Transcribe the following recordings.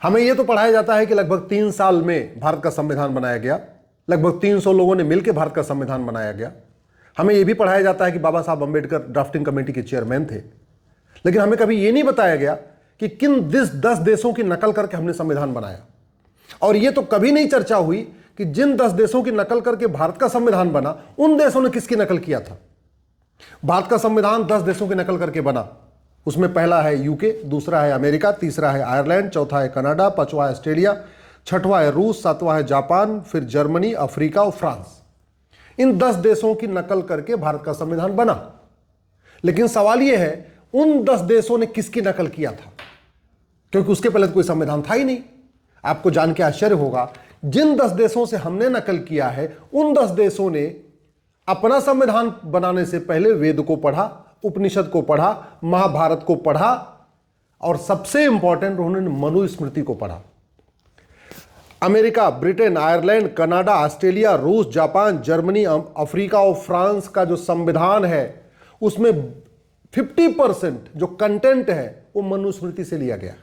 हमें यह तो पढ़ाया जाता है कि लगभग 3 साल में भारत का संविधान बनाया गया, लगभग 300 लोगों ने मिलकर भारत का संविधान बनाया गया। हमें यह भी पढ़ाया जाता है कि बाबा साहब अंबेडकर ड्राफ्टिंग कमेटी के चेयरमैन थे। लेकिन हमें कभी यह नहीं बताया गया कि किन 10 देशों की नकल करके हमने संविधान बनाया। और यह तो कभी नहीं चर्चा हुई कि जिन 10 देशों की नकल करके भारत का संविधान बना, उन देशों ने किसकी नकल किया था। भारत का संविधान 10 देशों की नकल करके बना। उसमें पहला है यूके, दूसरा है अमेरिका, तीसरा है आयरलैंड, चौथा है कनाडा, पांचवा है ऑस्ट्रेलिया, छठवां है रूस, सातवां है जापान, फिर जर्मनी, अफ्रीका और फ्रांस। इन 10 देशों की नकल करके भारत का संविधान बना। लेकिन सवाल यह है, उन 10 देशों ने किसकी नकल किया था, क्योंकि उसके पहले तो कोई संविधान था ही नहीं। आपको जान के आश्चर्य होगा, जिन 10 देशों से हमने नकल किया है, उन 10 देशों ने अपना संविधान बनाने से पहले वेद को पढ़ा, उपनिषद को पढ़ा, महाभारत को पढ़ा और सबसे इंपॉर्टेंट उन्होंने मनुस्मृति को पढ़ा। America, Britain, Ireland, Canada, Australia, रूस, जापान, जर्मनी, अफ्रीका और फ्रांस का जो संविधान है उसमें 50% जो कंटेंट है वो मनुस्मृति से लिया गया।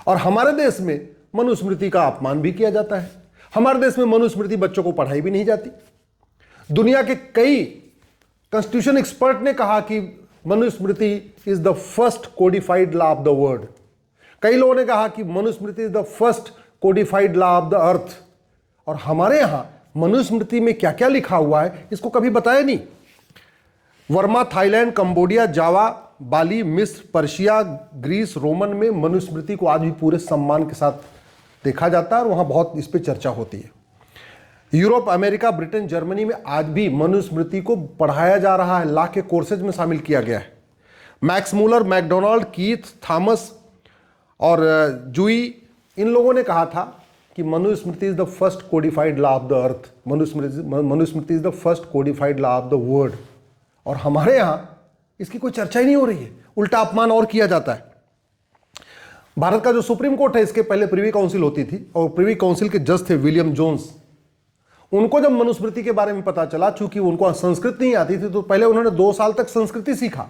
और हमारे देश में मनुस्मृति का अपमान भी किया जाता है। हमारे देश में मनुस्मृति बच्चों को पढ़ाई भी नहीं जाती। दुनिया के कई कॉन्स्टिट्यूशन एक्सपर्ट ने कहा कि Manusmriti is the first codified law of the world. कई लोगों ने कहा कि Manusmriti is the first codified law of the अर्थ। और हमारे यहां मनुस्मृति में क्या क्या लिखा हुआ है इसको कभी बताया नहीं। वर्मा, थाईलैंड, कंबोडिया, जावा, बाली, मिस्र, पर्शिया, ग्रीस, रोमन में मनुस्मृति को आज भी पूरे सम्मान के साथ देखा जाता है और वहां बहुत इस पर चर्चा होती है। यूरोप, अमेरिका, ब्रिटेन, जर्मनी में आज भी मनुस्मृति को पढ़ाया जा रहा है, ला के कोर्सेज में शामिल किया गया है। Max Muller, McDonald, Keith, Thomas और जूई, इन लोगों ने कहा था कि Manusmriti is the first codified law of the earth, Manusmriti is the first codified law of the world. और हमारे यहां इसकी कोई चर्चा ही नहीं हो रही है, उल्टा अपमान और किया जाता है। भारत का जो सुप्रीम कोर्ट है, इसके पहले प्रिवी काउंसिल होती थी और प्रिवी काउंसिल के जज थे विलियम जोन्स। उनको जब मनुस्मृति के बारे में पता चला, चूंकि उनको संस्कृत नहीं आती थी, तो पहले उन्होंने 2 साल तक संस्कृति सीखा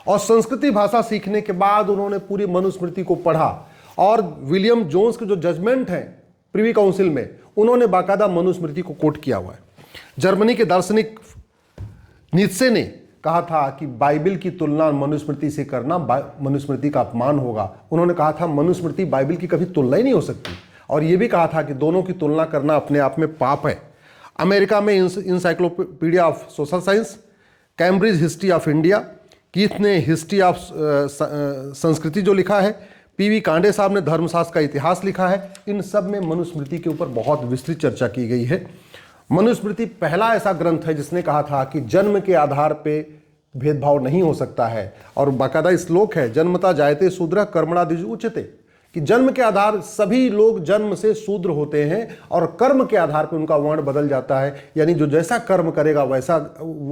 और संस्कृति भाषा सीखने के बाद उन्होंने पूरी मनुस्मृति को पढ़ा। और विलियम जोन्स के जो जजमेंट है प्रिवी काउंसिल में, उन्होंने बाकायदा मनुस्मृति को कोट किया हुआ है। जर्मनी के दार्शनिक नीत्शे ने कहा था कि बाइबल की तुलना मनुस्मृति से करना मनुस्मृति का अपमान होगा। उन्होंने कहा था मनुस्मृति बाइबल की कभी तुलना ही नहीं हो सकती। और यह भी कहा था कि दोनों की तुलना करना अपने आप में पाप है। अमेरिका में encyclopedia of social science, Cambridge history of India, Keith ने हिस्ट्री ऑफ संस्कृति जो लिखा है, पीवी कांडे साहब ने धर्मशास्त्र का इतिहास लिखा है। इन सब में मनुस्मृति के ऊपर बहुत विस्तृत चर्चा की गई है। मनुस्मृति पहला ऐसा ग्रंथ है जिसने कहा था कि जन्म के आधार पे भेदभाव नहीं हो सकता है। और बाकायदा श्लोक है, जन्मता जायते शूद्र कर्मणा द्विज उच्यते, कि जन्म के आधार सभी लोग जन्म से शूद्र होते हैं और कर्म के आधार पर उनका वर्ण बदल जाता है। यानी जो जैसा कर्म करेगा वैसा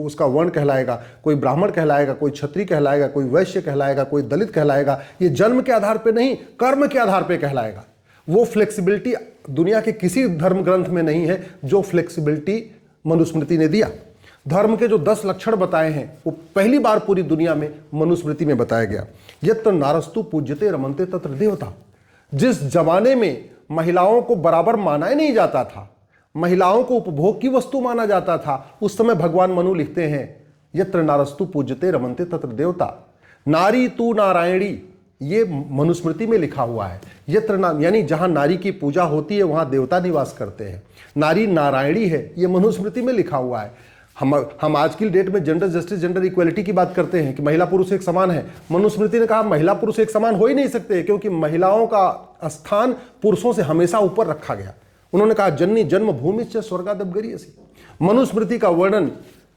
उसका वर्ण कहलाएगा। कोई ब्राह्मण कहलाएगा, कोई क्षत्रिय कहलाएगा, कोई वैश्य कहलाएगा, कोई दलित कहलाएगा। ये जन्म के आधार पर नहीं, कर्म के आधार पर कहलाएगा। वो फ्लेक्सिबिलिटी दुनिया के किसी धर्म ग्रंथ में नहीं है जो फ्लेक्सिबिलिटी मनुस्मृति ने दिया। धर्म के जो 10 लक्षण बताए हैं वो पहली बार पूरी दुनिया में मनुस्मृति में बताया गया। यत्र नारस्तु पूज्यते रमन्ते तत्र देवता। जिस जमाने में महिलाओं को बराबर माना ही नहीं जाता था, महिलाओं को उपभोग की वस्तु माना जाता था, उस समय भगवान मनु लिखते हैं यत्र नारस्तु पूज्यते रमन्ते तत्र देवता। नारी तू नारायणी, ये मनुस्मृति में लिखा हुआ है। यत्र नाम यानी जहां नारी की पूजा होती है वहां देवता निवास करते हैं। नारी नारायणी है, ये मनुस्मृति में लिखा हुआ है। हम आज की डेट में जेंडर जस्टिस, जेंडर इक्वलिटी की बात करते हैं कि महिला पुरुष एक समान है। मनुस्मृति ने कहा महिला पुरुष एक समान हो ही नहीं सकते, क्योंकि महिलाओं का स्थान पुरुषों से हमेशा ऊपर रखा गया। उन्होंने कहा जननी जन्म भूमि से स्वर्गादप गरीयसी। मनुस्मृति का वर्णन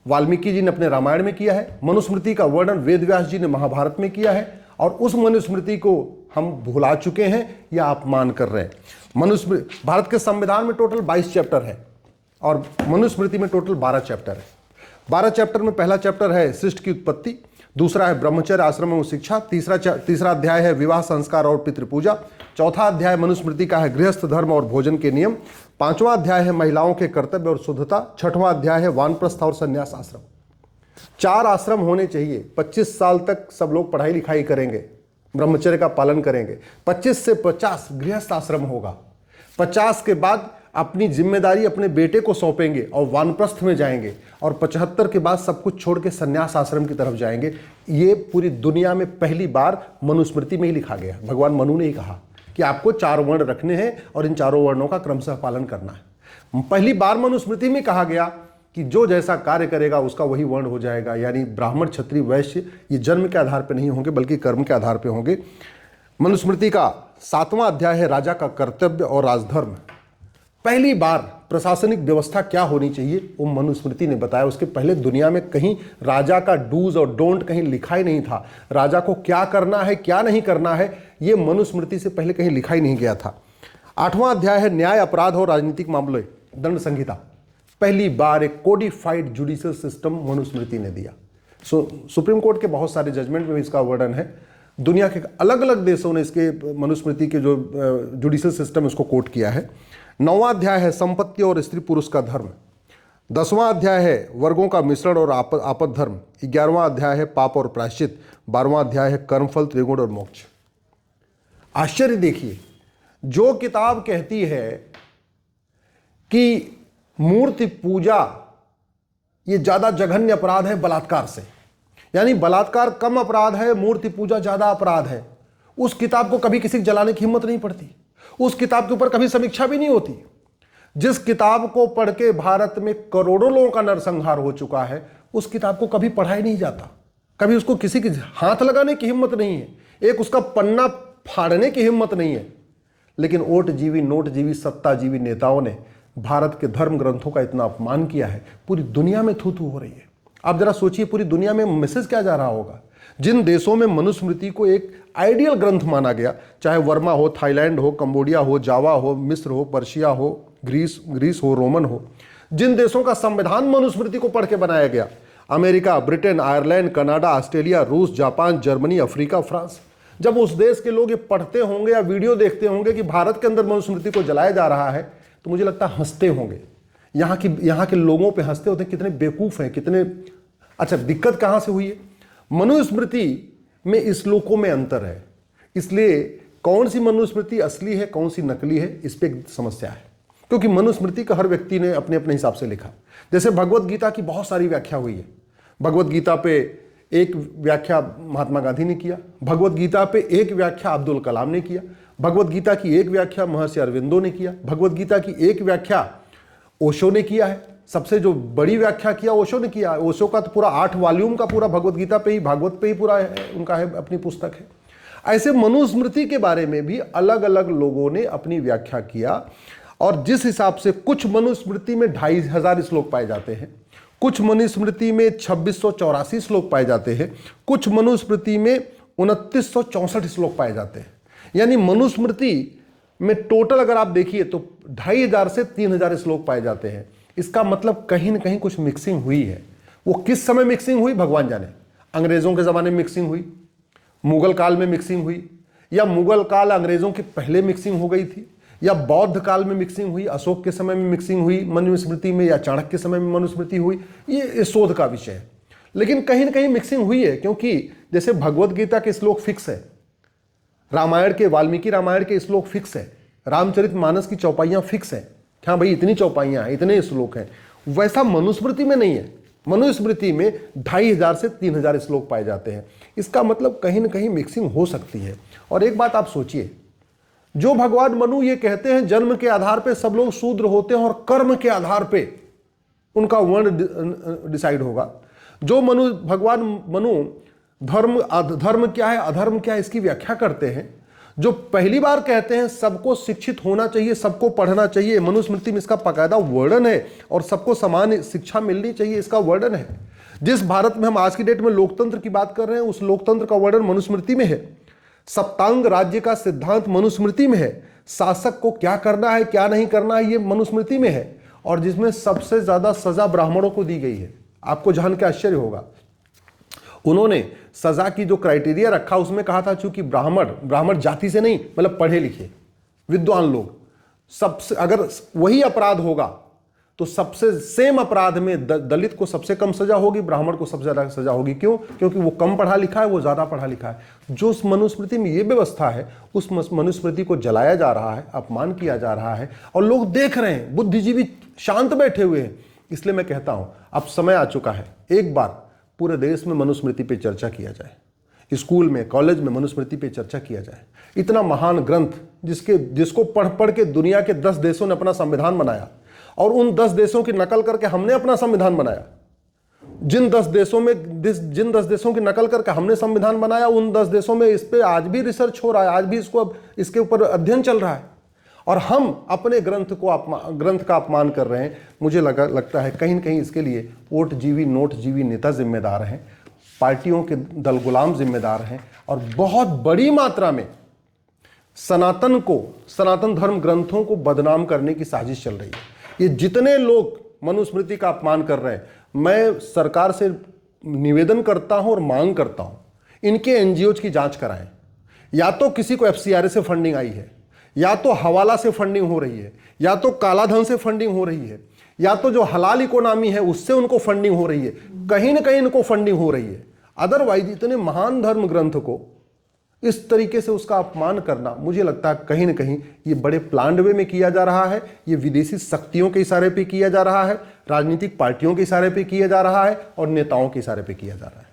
वाल्मीकि जी ने अपने रामायण में किया है। मनुस्मृति का वर्णन वेद व्यास जी ने महाभारत में किया है। और उस मनुस्मृति को हम भुला चुके हैं या अपमान कर रहे हैं। मनुस्मृति, भारत के संविधान में टोटल 22 चैप्टर है और मनुस्मृति में टोटल 12 चैप्टर है। 12 चैप्टर में पहला चैप्टर है सृष्टि की उत्पत्ति, दूसरा है ब्रह्मचर्य आश्रम एवं शिक्षा, तीसरा अध्याय है विवाह संस्कार और पितृपूजा, चौथा अध्याय मनुस्मृति का है गृहस्थ धर्म और भोजन के नियम, पांचवां अध्याय है महिलाओं के कर्तव्य और शुद्धता, छठवां अध्याय है वानप्रस्थ और संन्यास आश्रम। 4 आश्रम होने चाहिए। 25 साल तक सब लोग पढ़ाई लिखाई करेंगे, ब्रह्मचर्य का पालन करेंगे। 25 से 50 गृहस्थ आश्रम होगा। 50 के बाद अपनी जिम्मेदारी अपने बेटे को सौंपेंगे और वानप्रस्थ में जाएंगे, और 75 के बाद सब कुछ छोड़ के संन्यास आश्रम की तरफ जाएंगे। ये पूरी दुनिया में पहली बार मनुस्मृति में ही लिखा गया। भगवान मनु ने ही कहा कि आपको 4 वर्ण रखने हैं और इन चारों वर्णों का क्रमशः पालन करना है। पहली बार मनुस्मृति में कहा गया कि जो जैसा कार्य करेगा उसका वही वर्ण हो जाएगा, यानी ब्राह्मण क्षत्रिय वैश्य ये जन्म के आधार पर नहीं होंगे बल्कि कर्म के आधार पर होंगे। मनुस्मृति का 7वां अध्याय है राजा का कर्तव्य और राजधर्म। पहली बार प्रशासनिक व्यवस्था क्या होनी चाहिए वो मनुस्मृति ने बताया। उसके पहले दुनिया में कहीं राजा का डूज और डोंट कहीं लिखा ही नहीं था। राजा को क्या करना है क्या नहीं करना है ये मनुस्मृति से पहले कहीं लिखा ही नहीं गया था। 8वां अध्याय है न्याय, अपराध और राजनीतिक मामले, दंड संहिता। पहली बार एक कोडिफाइड जुडिशियल सिस्टम मनुस्मृति ने दिया। सुप्रीम कोर्ट के बहुत सारे जजमेंट में भी इसका वर्णन है। दुनिया के अलग अलग देशों ने इसके मनुस्मृति के जो जुडिशियल सिस्टम उसको कोट किया है। 9वां अध्याय है संपत्ति और स्त्री पुरुष का धर्म। 10वां अध्याय है वर्गों का मिश्रण और आपद धर्म। 11वां अध्याय है पाप और प्रायश्चित। 12वां अध्याय है कर्मफल, त्रिगुण और मोक्ष। आश्चर्य देखिए, जो किताब कहती है कि मूर्ति पूजा ये ज्यादा जघन्य अपराध है बलात्कार से, यानी बलात्कार कम अपराध है, मूर्ति पूजा ज्यादा अपराध है, उस किताब को कभी किसी जलाने की हिम्मत नहीं पड़ती। उस किताब के ऊपर कभी समीक्षा भी नहीं होती। जिस किताब को पढ़ के भारत में करोड़ों लोगों का नरसंहार हो चुका है, उस किताब को कभी पढ़ा ही नहीं जाता। कभी उसको किसी के हाथ लगाने की हिम्मत नहीं है, एक उसका पन्ना फाड़ने की हिम्मत नहीं है। लेकिन ओटजीवी, नोटजीवी, सत्ताजीवी नेताओं ने भारत के धर्म ग्रंथों का इतना अपमान किया है, पूरी दुनिया में थू थू हो रही है। आप जरा सोचिए पूरी दुनिया में मैसेज क्या जा रहा होगा। जिन देशों में मनुस्मृति को एक आइडियल ग्रंथ माना गया, चाहे वर्मा हो, थाईलैंड हो, कंबोडिया हो, जावा हो, मिस्र हो, पर्शिया हो, ग्रीस हो, रोमन हो, जिन देशों का संविधान मनुस्मृति को पढ़ के बनाया गया, America, Britain, Ireland, Canada, Australia, रूस, जापान, जर्मनी, अफ्रीका, फ्रांस, जब उस देश के लोग ये पढ़ते होंगे या वीडियो देखते होंगे कि भारत के अंदर मनुस्मृति को जलाया जा रहा है, तो मुझे लगता है हंसते होंगे। यहाँ के लोगों पे हंसते होते कितने बेवकूफ़ हैं, कितने। अच्छा, दिक्कत कहाँ से हुई है? मनुस्मृति में श्लोकों में अंतर है, इसलिए कौन सी मनुस्मृति असली है कौन सी नकली है इस पर समस्या है। क्योंकि मनुस्मृति का हर व्यक्ति ने अपने अपने हिसाब से लिखा। जैसे भगवत गीता की बहुत सारी व्याख्या हुई है। भगवत गीता पे एक व्याख्या महात्मा गांधी ने किया, भगवत गीता पे एक व्याख्या अब्दुल कलाम ने किया, भगवत गीता की एक व्याख्या महर्षि अरविंदो ने किया, भगवत गीता की एक व्याख्या ओशो ने किया है। सबसे जो बड़ी व्याख्या किया ओशो ने किया। ओशो का तो पूरा 8 वॉल्यूम का पूरा भगवत गीता पे ही, भागवत पे ही पूरा है, उनका है, अपनी पुस्तक है। ऐसे मनुस्मृति के बारे में भी अलग अलग लोगों ने अपनी व्याख्या किया, और जिस हिसाब से कुछ मनुस्मृति में 2500 श्लोक पाए जाते हैं, कुछ मनुस्मृति में 2684 श्लोक पाए जाते हैं, कुछ मनुस्मृति में 2964 श्लोक पाए जाते हैं। यानी मनुस्मृति में टोटल अगर आप देखिए तो 2500 से 3000 श्लोक पाए जाते हैं। इसका मतलब कहीं ना कहीं कुछ मिक्सिंग हुई है। वो किस समय मिक्सिंग हुई भगवान जाने। अंग्रेजों के ज़माने में मिक्सिंग हुई, मुगल काल में मिक्सिंग हुई, या मुगल काल अंग्रेजों के पहले मिक्सिंग हो गई थी, या बौद्ध काल में मिक्सिंग हुई, अशोक के समय में मिक्सिंग हुई मनुस्मृति में, या चाणक्य के समय में मनुस्मृति हुई, ये शोध का विषय है। लेकिन कहीं ना कहीं मिक्सिंग हुई है, क्योंकि जैसे भगवत गीता के श्लोक फिक्स है, रामायण के, वाल्मीकि रामायण के श्लोक फिक्स है, रामचरितमानस की चौपाइयाँ फिक्स है, हाँ भाई इतनी चौपाइयाँ हैं, इतने श्लोक हैं। वैसा मनुस्मृति में नहीं है। मनुस्मृति में 2500 से 3000 श्लोक पाए जाते हैं। इसका मतलब कहीं ना कहीं मिक्सिंग हो सकती है। और एक बात आप सोचिए, जो भगवान मनु ये कहते हैं जन्म के आधार पे सब लोग शूद्र होते हैं और कर्म के आधार पे उनका वर्ण डिसाइड होगा। जो भगवान मनु धर्म क्या है अधर्म क्या है इसकी व्याख्या करते हैं, जो पहली बार कहते हैं सबको शिक्षित होना चाहिए, सबको पढ़ना चाहिए, मनुस्मृति में इसका बाकायदा वर्णन है, और सबको समान शिक्षा मिलनी चाहिए इसका वर्णन है। जिस भारत में हम आज की डेट में लोकतंत्र की बात कर रहे हैं उस लोकतंत्र का वर्णन मनुस्मृति में है। सप्तांग राज्य का सिद्धांत मनुस्मृति में है। शासक को क्या करना है क्या नहीं करना है ये मनुस्मृति में है। और जिसमें सबसे ज्यादा सजा ब्राह्मणों को दी गई है। आपको जान के आश्चर्य होगा, उन्होंने सजा की जो क्राइटेरिया रखा उसमें कहा था चूंकि ब्राह्मण जाति से नहीं, मतलब पढ़े लिखे विद्वान लोग, सबसे अगर वही अपराध होगा तो सबसे सेम अपराध में दलित को सबसे कम सजा होगी, ब्राह्मण को सबसे ज्यादा सजा होगी। क्यों? क्योंकि वो कम पढ़ा लिखा है, वो ज्यादा पढ़ा लिखा है। जो उस मनुस्मृति में ये व्यवस्था है, उस मनुस्मृति को जलाया जा रहा है, अपमान किया जा रहा है, और लोग देख रहे हैं, बुद्धिजीवी शांत बैठे हुए हैं। इसलिए मैं कहता हूं अब समय आ चुका है, एक बार पूरे देश में मनुस्मृति पे चर्चा किया जाए, स्कूल में, कॉलेज में मनुस्मृति पे चर्चा किया जाए। इतना महान ग्रंथ जिसको पढ़ पढ़ के दुनिया के 10 देशों ने अपना संविधान बनाया, और उन 10 देशों की नकल करके हमने अपना संविधान बनाया। जिन 10 देशों की नकल करके हमने संविधान बनाया, उन 10 देशों में इस पे आज भी रिसर्च हो रहा है, आज भी इसके ऊपर अध्ययन चल रहा है, और हम अपने ग्रंथ का अपमान कर रहे हैं। मुझे लगता है कहीं न कहीं इसके लिए वोट जीवी नोट जीवी नेता जिम्मेदार हैं, पार्टियों के दल गुलाम जिम्मेदार हैं, और बहुत बड़ी मात्रा में सनातन धर्म ग्रंथों को बदनाम करने की साजिश चल रही है। ये जितने लोग मनुस्मृति का अपमान कर रहे हैं, मैं सरकार से निवेदन करता हूं और मांग करता हूं, इनके एनजीओज की जांच कराएं। या तो किसी को एफसीआरए से फंडिंग आई है, या तो हवाला से फंडिंग हो रही है, या तो कालाधन से फंडिंग हो रही है, या तो जो हलाल इकोनॉमी है उससे उनको फंडिंग हो रही है। कहीं ना कहीं इनको फंडिंग हो रही है। अदरवाइज इतने महान धर्म ग्रंथ को इस तरीके से उसका अपमान करना, मुझे लगता है कहीं ना कहीं ये बड़े प्लान्ड वे में किया जा रहा है। ये विदेशी शक्तियों के इशारे पे किया जा रहा है, राजनीतिक पार्टियों के इशारे पे किया जा रहा है, और नेताओं के इशारे पे किया जा रहा है।